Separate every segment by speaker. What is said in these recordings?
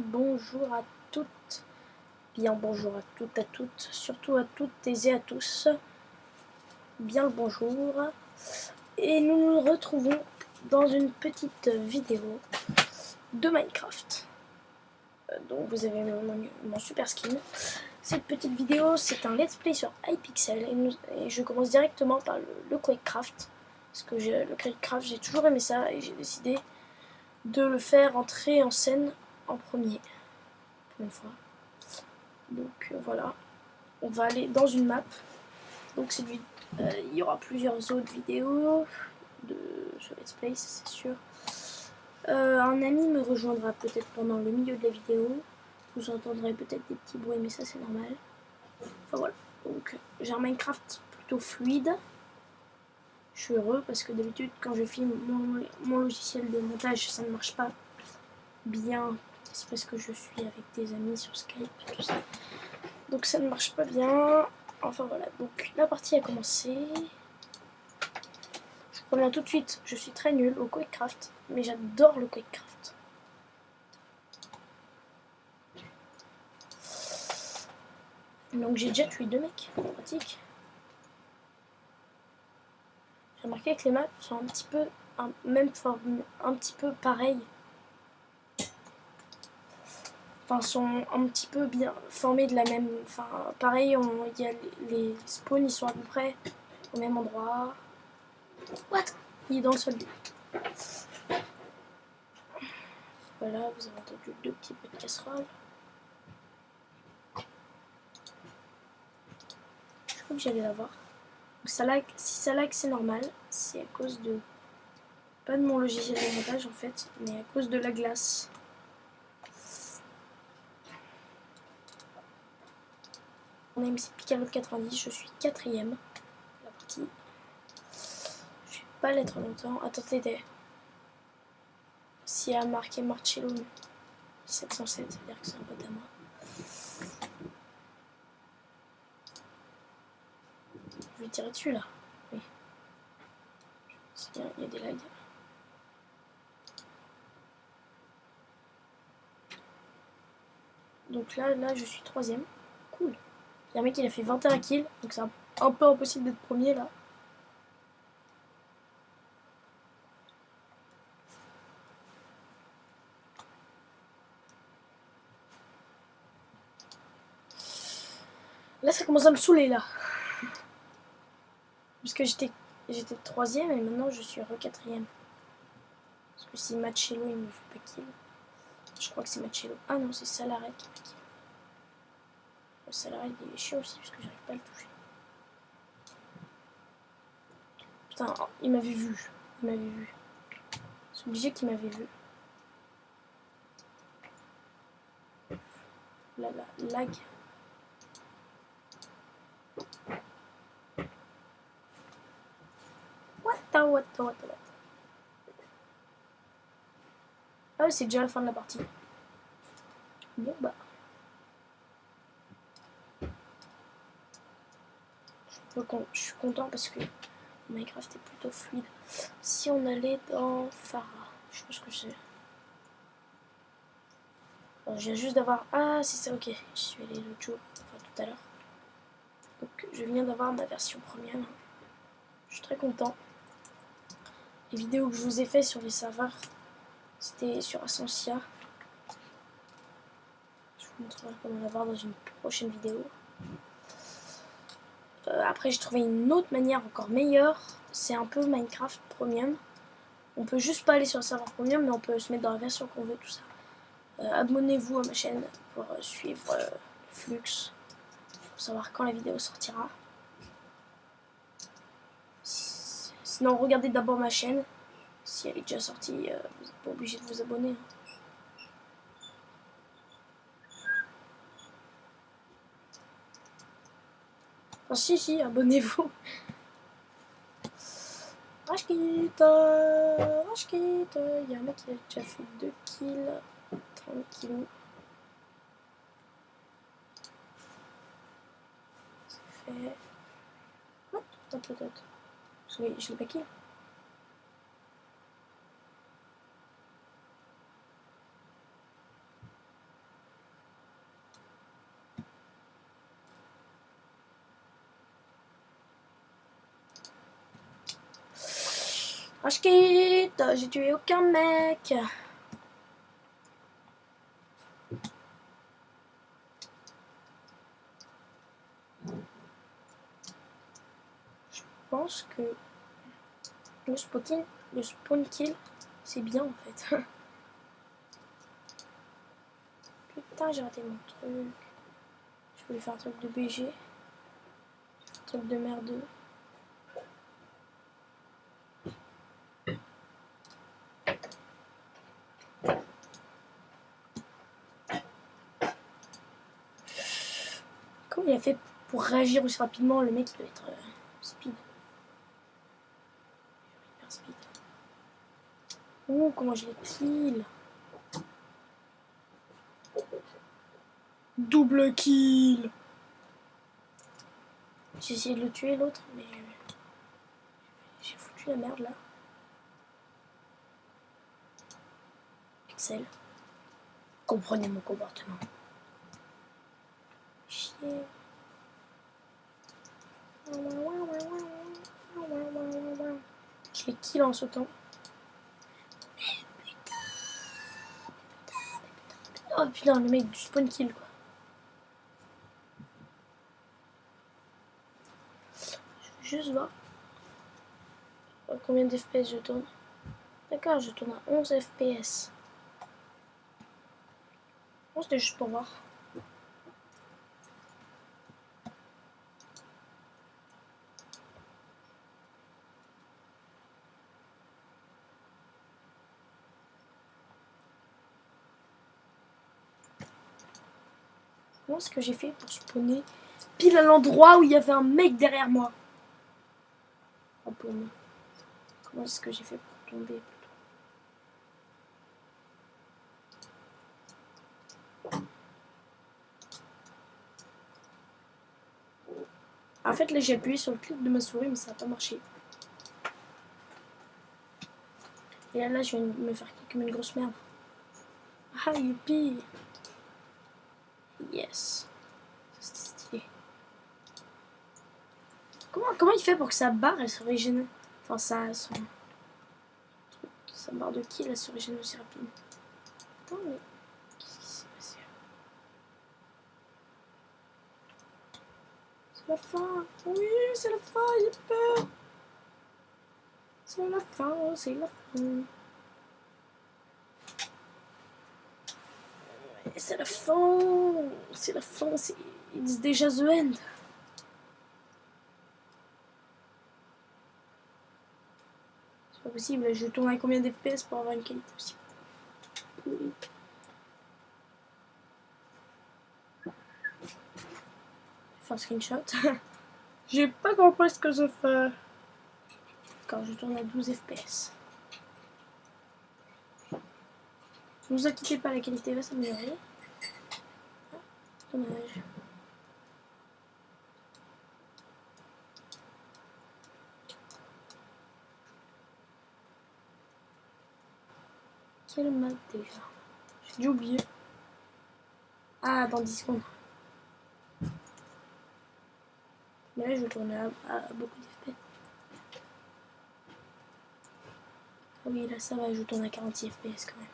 Speaker 1: Bonjour à toutes, bien bonjour à toutes, surtout à toutes et à tous, bien le bonjour. Et nous nous retrouvons dans une petite vidéo de Minecraft. Donc vous avez mon super skin. Cette petite vidéo, c'est un let's play sur Hypixel et je commence directement par le Quakecraft. Parce que le Quakecraft, j'ai toujours aimé ça et j'ai décidé de le faire entrer en scène en premier. Pour une fois. Donc voilà, on va aller dans une map. Donc il y aura plusieurs autres vidéos sur Let's Play, c'est sûr. Un ami me rejoindra peut-être pendant le milieu de la vidéo. Vous entendrez peut-être des petits bruits, mais ça c'est normal. Enfin voilà, donc j'ai un Minecraft plutôt fluide. Je suis heureux parce que d'habitude quand je filme mon logiciel de montage, ça ne marche pas bien. C'est parce que je suis avec des amis sur Skype, tout ça. Donc ça ne marche pas bien. Enfin voilà, donc la partie a commencé. Je reviens tout de suite, je suis très nulle au Quakecraft, mais j'adore le Quakecraft. Donc j'ai déjà tué 2 mecs, pratique. J'ai remarqué que les maps sont un petit peu, un petit peu pareilles. Enfin, sont un petit peu bien formés de la même. Enfin, pareil, les spawns, ils sont à peu près au même endroit. What? Il est dans le sol. Voilà, vous avez entendu 2 petits peu de casserole. Je crois que j'allais l'avoir. Ça lag, si ça lag, c'est normal. C'est à cause de. Pas de mon logiciel de montage en fait, mais à cause de la glace. On a MC Picaro 90, je suis 4ème. La partie. Je vais pas l'être longtemps. Attendez. S'il y a marqué Marcello 707, ça veut dire que c'est un pote à moi. Je vais tirer dessus là. Oui. C'est bien, il y a des lags. Donc là, je suis 3ème. Cool. Il y a un mec qui a fait 21 kills, donc c'est un peu impossible d'être premier là. Là, ça commence à me saouler là. Parce que j'étais 3ème et maintenant je suis re-4ème. Parce que si Marcello il me fait pas kill. Je crois que c'est Marcello. Ah non, c'est Salaret qui me kill. Le Salaret il est chiant aussi parce que j'arrive pas à le toucher. Putain, il m'avait vu. Il m'avait vu. C'est obligé qu'il m'avait vu. Là, lag. What. Ah ouais, c'est déjà la fin de la partie. Bon bah. Je suis content parce que Minecraft est plutôt fluide. Si on allait dans Farah, je pense que c'est. Bon, je viens juste d'avoir. Ah, c'est ça, ok. J'y suis allé l'autre jour, enfin tout à l'heure. Donc je viens d'avoir ma version première. Je suis très content. Les vidéos que je vous ai fait sur les serveurs, c'était sur Ascensia. Je vous montrerai comment l'avoir dans une prochaine vidéo. Après, j'ai trouvé une autre manière encore meilleure. C'est un peu Minecraft Premium. On peut juste pas aller sur le serveur Premium, mais on peut se mettre dans la version qu'on veut, tout ça. Abonnez-vous à ma chaîne pour suivre le flux, pour savoir quand la vidéo sortira. Sinon, regardez d'abord ma chaîne. Si elle est déjà sortie, vous n'êtes pas obligé de vous abonner. Enfin, si, abonnez-vous. Rashkit, il y a un mec qui a déjà fait 2 kills, 30 kilos. C'est fait. Attends. Je l'ai pas kill. Rage quit, j'ai tué aucun mec. Je pense que le spawn kill, c'est bien en fait. Putain, j'ai raté mon truc. Je voulais faire un truc de BG. Un truc de merdeux. Comment il a fait pour réagir aussi rapidement? Le mec, il doit être speed. Hyper speed. Oh, comment je l'ai kill. Double kill. J'ai essayé de le tuer l'autre, mais j'ai foutu la merde là. Pixel. Comprenez mon comportement. Chier. Je les kill en sautant. Oh putain, le mec du spawn kill quoi. Je veux juste voir combien d'FPS je tourne. D'accord, je tourne à 11 FPS. Bon, c'était juste pour voir. Comment est-ce que j'ai fait pour spawner pile à l'endroit où il y avait un mec derrière moi? Oh, paumé. Comment est-ce que j'ai fait pour tomber? En fait, là, j'ai appuyé sur le clic de ma souris, mais ça n'a pas marché. Et là, je viens de me faire cliquer comme une grosse merde. Ah, youpi! Yes! C'est stylé. Comment il fait pour que sa barre, elle se régénère? Enfin, sa barre de kill, elle se régénère aussi rapide. Attends, mais qu'est-ce qui s'est passé? C'est la fin! Oui, c'est la fin, j'ai peur! C'est la fin, c'est la fin. C'est la fin, c'est la fin, it's déjà the end. C'est pas possible, je tourne à combien d'FPS pour avoir une qualité aussi pourrie? Je vais faire un screenshot. J'ai pas compris ce que je fais. Quand je tourne à 12 FPS. Ne vous inquiétez pas, la qualité va s'améliorer. Ah, dommage. Quelle map déjà? J'ai dû oublier. Ah, dans 10 secondes. Mais là, je tourne à beaucoup d'FPS. Ah oui, là, ça va, je tourne à 46 FPS quand même.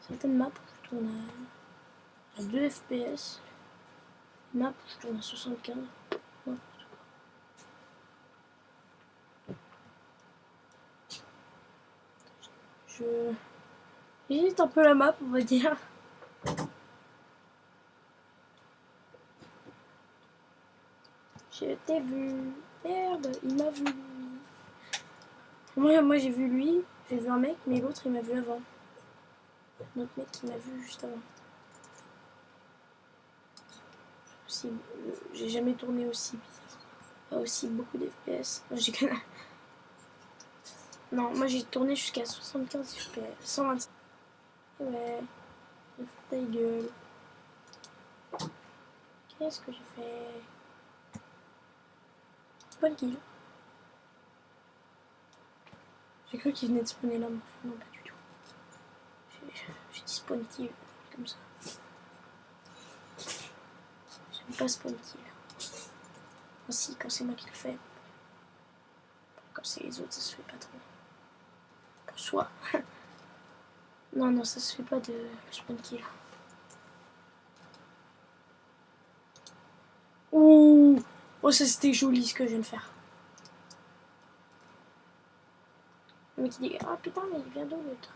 Speaker 1: Certaines maps, je tourne à 2 FPS. Map, je tourne à 75. Ouais. J'hésite un peu la map, on va dire. Je t'ai vu. Merde, il m'a vu. Moi j'ai vu lui, j'ai vu un mec, mais l'autre il m'a vu avant. Notre mec qui m'a vu juste avant. J'ai jamais tourné aussi bizarre. Pas aussi beaucoup d'FPS. Non, moi j'ai tourné jusqu'à 75 FPS. 125. Ouais. Ta gueule. Qu'est-ce que j'ai fait? Bonne kill. J'ai cru qu'il venait de spawner là, mais non, pas du tout. J'ai dit spawn kill, comme ça. J'aime pas spawn kill. Ainsi, quand c'est moi qui le fais. Quand c'est les autres, ça se fait pas trop. Pour soi. Non, non, ça se fait pas de spawn kill. Ouh. Oh, ça c'était joli ce que je viens de faire. Le mec il dit, ah putain, mais il vient d'où l'autre?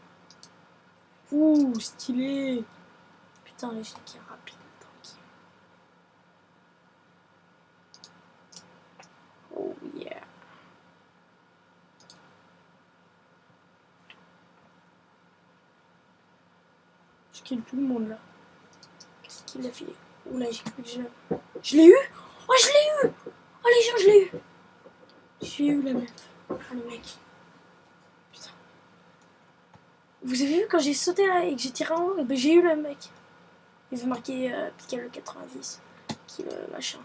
Speaker 1: Ouh, stylé. Putain, le jet qui est rapide, tranquille. Oh yeah. Je kill tout le monde là. Qu'est-ce qu'il a filé? Oula, j'ai cru que je l'ai eu. Oh, je l'ai eu. Oh les gens, je l'ai eu. J'ai eu la meuf. Ah le mec. Putain. Vous avez vu quand j'ai sauté là et que j'ai tiré en haut, et ben j'ai eu le mec. Il veut marquer Piquet le 90. Qui le machin.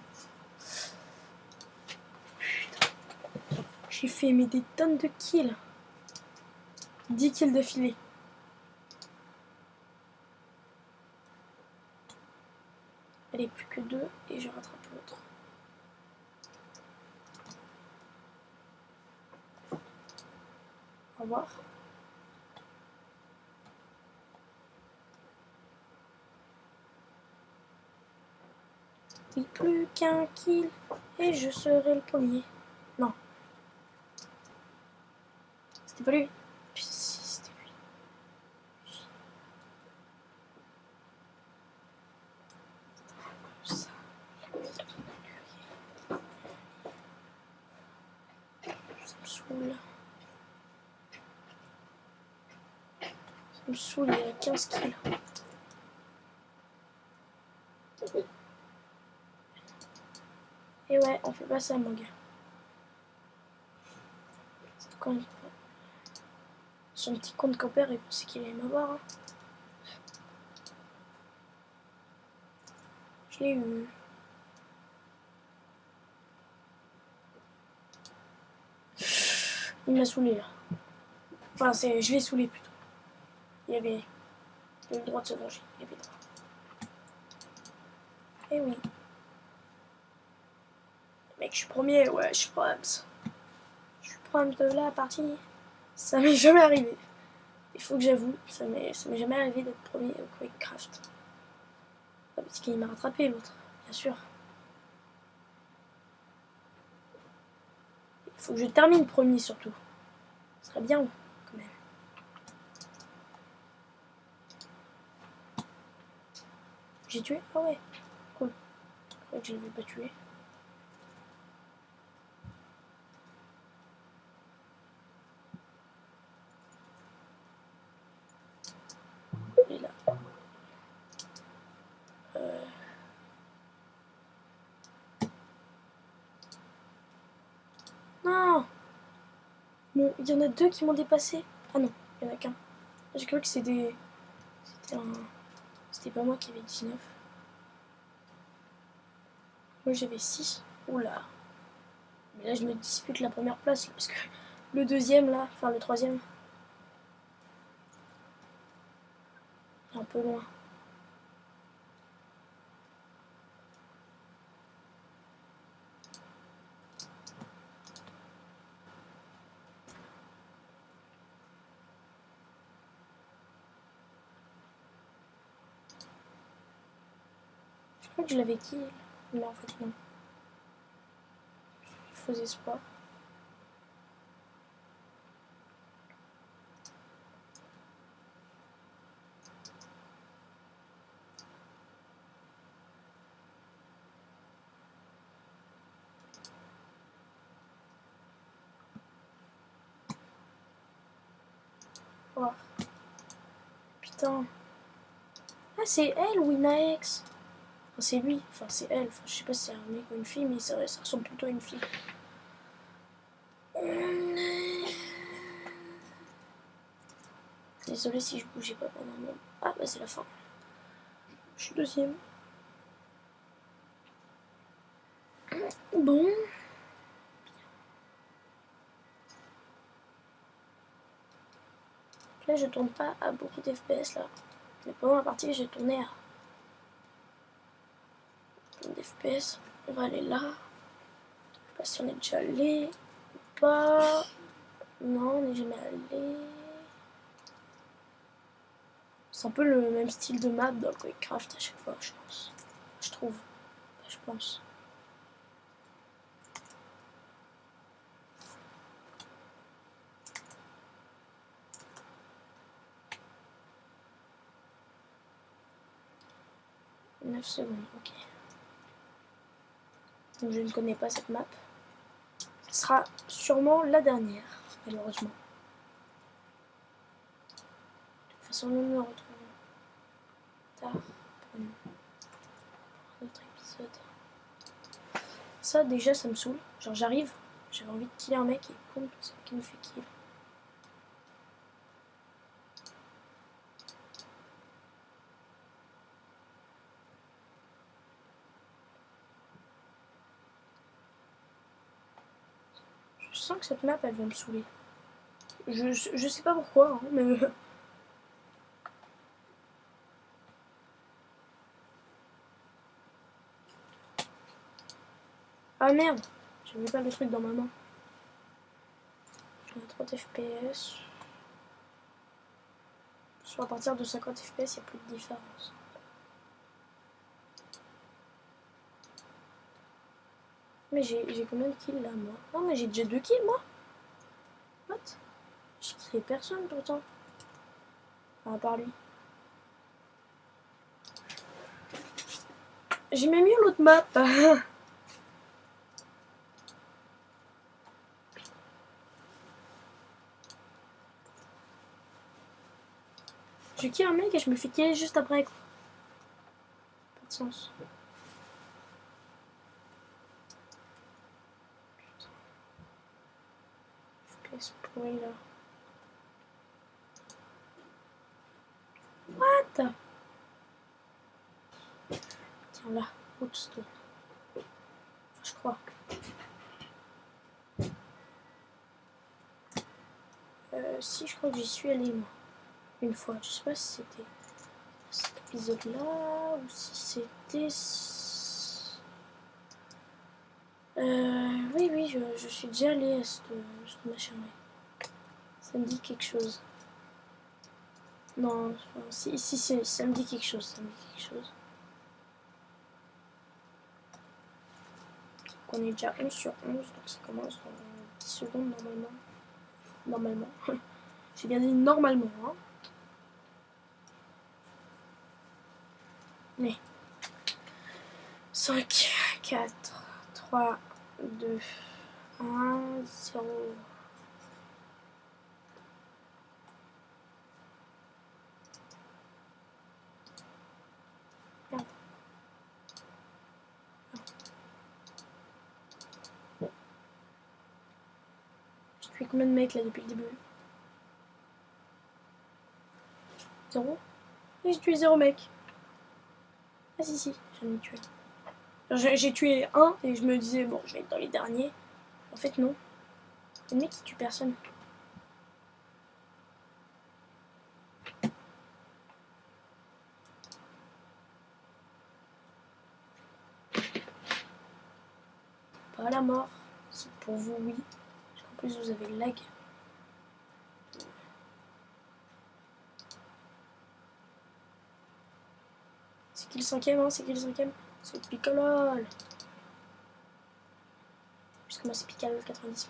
Speaker 1: Putain. J'ai fait mais des tonnes de kills. 10 kills d'affilée. Elle est plus que 2 et je rattrape l'autre. Au revoir. Oui, plus qu'un kill et je serai le premier. Non. C'était pas lui. Putain, si, c'était lui. Ça. Ça me saoule. Ça me saoule, il y a 15 kills. Et ouais, on fait pas ça, mon gars. Quand son petit compte campeur, il pensait qu'il allait m'avoir. Hein. Je l'ai eu. Il m'a saoulé là. Enfin, je l'ai saoulé plutôt. Il avait le droit de se venger. Il avait le droit. Eh oui. Mec, je suis premier. Ouais, je suis prompt. Je suis prompt de la partie. Ça m'est jamais arrivé. Il faut que j'avoue, ça m'est jamais arrivé d'être premier au QuakeCraft. Ah, parce qu'il m'a rattrapé l'autre, bien sûr. Il faut que je termine premier surtout. Ce serait bien quand même. J'ai tué? Ah ouais, cool. Je crois que je ne l'avais pas tué. Il est là. Non! Bon, il y en a deux qui m'ont dépassé. Ah non, il n'y en a qu'un. J'ai cru que c'était un... C'était pas moi qui avais 19. Moi j'avais 6. Oula. Mais là je me dispute la première place parce que le deuxième là, enfin le troisième, il est un peu loin. Je crois que je l'avais kill, mais en fait non. Faux espoir. Oh. Putain. Ah c'est elle, Winaex. Enfin, c'est lui, enfin c'est elle. Enfin, je sais pas si c'est un mec ou une fille, mais ça ressemble plutôt à une fille. Désolée si je bougeais pas pendant un moment. Ah bah c'est la fin. Je suis deuxième. Bon. Là je tourne pas à beaucoup d'FPS là. Mais pendant la partie j'ai tourné à plein d'FPS. On va aller là. Je sais pas si on est déjà allé. pas. Non, on n'est jamais allé. C'est un peu le même style de map dans le Quakecraft à chaque fois, je pense. Je trouve. Je pense. « 9 secondes, ok. Donc je ne connais pas cette map. Ce sera sûrement la dernière, malheureusement. De toute façon, nous nous retrouvons tard pour notre épisode. Ça, déjà, ça me saoule. Genre, j'arrive, j'avais envie de killer un mec et boum, c'est qui me fait kill. Je sens que cette map, elle va me saouler. Je sais pas pourquoi, hein, mais... Ah merde, j'avais pas le truc dans ma main. J'ai 30 FPS. Soit à partir de 50 FPS, il n'y a plus de différence. Mais j'ai combien de kills là, moi? Non, mais j'ai déjà 2 kills, moi. What? J'ai killé personne pourtant. Enfin, à part lui. J'ai même mieux l'autre map. Je kill un mec et je me fais killer juste après. Pas de sens. FPS pourri là. What? Tiens là, Woodstone. Enfin, je crois. Si, je crois que j'y suis allée moi. Une fois. Je sais pas si c'était cet épisode là ou si c'était... oui, je suis déjà allée à ce machin là. Ça me dit quelque chose. Non, si ça me dit quelque chose, ça me dit quelque chose. Donc on est déjà 11 sur 11, donc ça commence dans 10 secondes normalement. Normalement. J'ai bien dit normalement, hein. Mais 5, 4, 3, 2, 1, 0. Merde. J'ai tué combien de mecs là depuis le début? 0? Oui, j'ai tué 0 mec. Ah si, j'en ai tué. J'ai tué un et je me disais, bon, je vais être dans les derniers. En fait, non. Le mec, il tue personne. Pas à la mort. C'est pour vous, oui. Parce qu'en plus, vous avez le lag. C'est qui le 5ème, hein? C'est qui le 5ème? C'est Picolol. Puisque moi, c'est Picolol 90.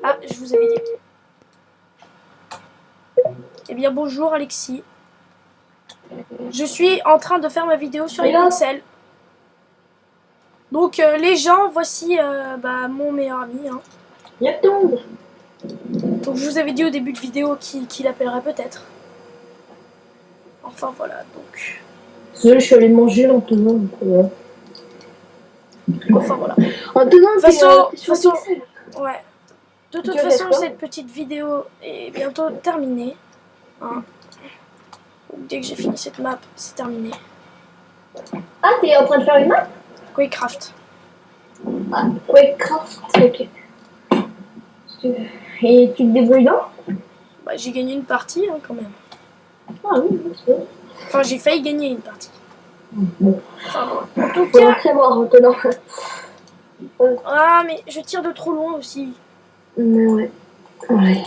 Speaker 1: Ah, je vous avais dit. Eh bien, bonjour Alexis. Je suis en train de faire ma vidéo sur Pixel. Donc, les gens, voici mon meilleur ami. Hein. Donc, je vous avais dit au début de vidéo qui l'appellerait peut-être. Enfin, voilà, donc...
Speaker 2: Je suis allée manger Antonin.
Speaker 1: Enfin, voilà.
Speaker 2: Antonin,
Speaker 1: de toute façon, ouais. De toute façon, cette petite vidéo est bientôt terminée. Hein. Dès que j'ai fini cette map, c'est terminé.
Speaker 2: Ah, t'es en train de faire une map?
Speaker 1: Quakecraft.
Speaker 2: Ah, Quakecraft, ok. Et tu te débrouilles dans?
Speaker 1: Bah, j'ai gagné une partie, hein, quand même.
Speaker 2: Ah oui, c'est vrai.
Speaker 1: Enfin, j'ai failli gagner une partie.
Speaker 2: Bon.
Speaker 1: Enfin, bon. En tout
Speaker 2: Faut
Speaker 1: cas...
Speaker 2: savoir, Antonin.
Speaker 1: Ah, mais je tire de trop loin aussi.
Speaker 2: Mais ouais. Ouais.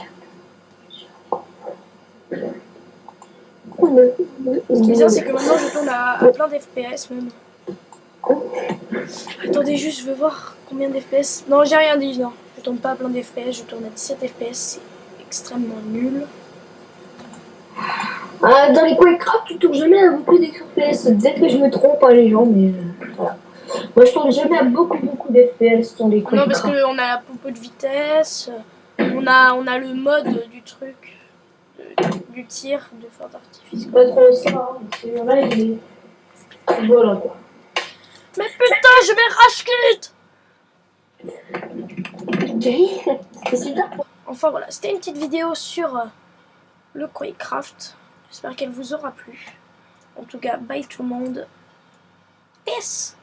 Speaker 1: Ce qui est bien, c'est que maintenant je tourne à plein d'FPS même. Attendez juste, je veux voir combien d'FPS. Non, j'ai rien dit, non. Je tourne pas à plein d'FPS, je tourne à 17 FPS, c'est extrêmement nul.
Speaker 2: Ah, dans les Minecraft, tu tournes jamais à beaucoup d'FPS. Peut-être que je me trompe, hein, les gens, mais voilà. Moi, je tourne jamais à beaucoup d'FPS dans les
Speaker 1: Non, parce
Speaker 2: Minecraft.
Speaker 1: qu'on a la pompe de vitesse, on a le mode du truc, du tir de feu d'artifice.
Speaker 2: C'est pas trop ça, hein. Celui-là, il est... Voilà, quoi.
Speaker 1: Mais putain, je vais rage quit.
Speaker 2: Jerry, qu'est-ce que c'est?
Speaker 1: Enfin voilà, c'était une petite vidéo sur le Minecraft. J'espère qu'elle vous aura plu. En tout cas, bye tout le monde. Peace.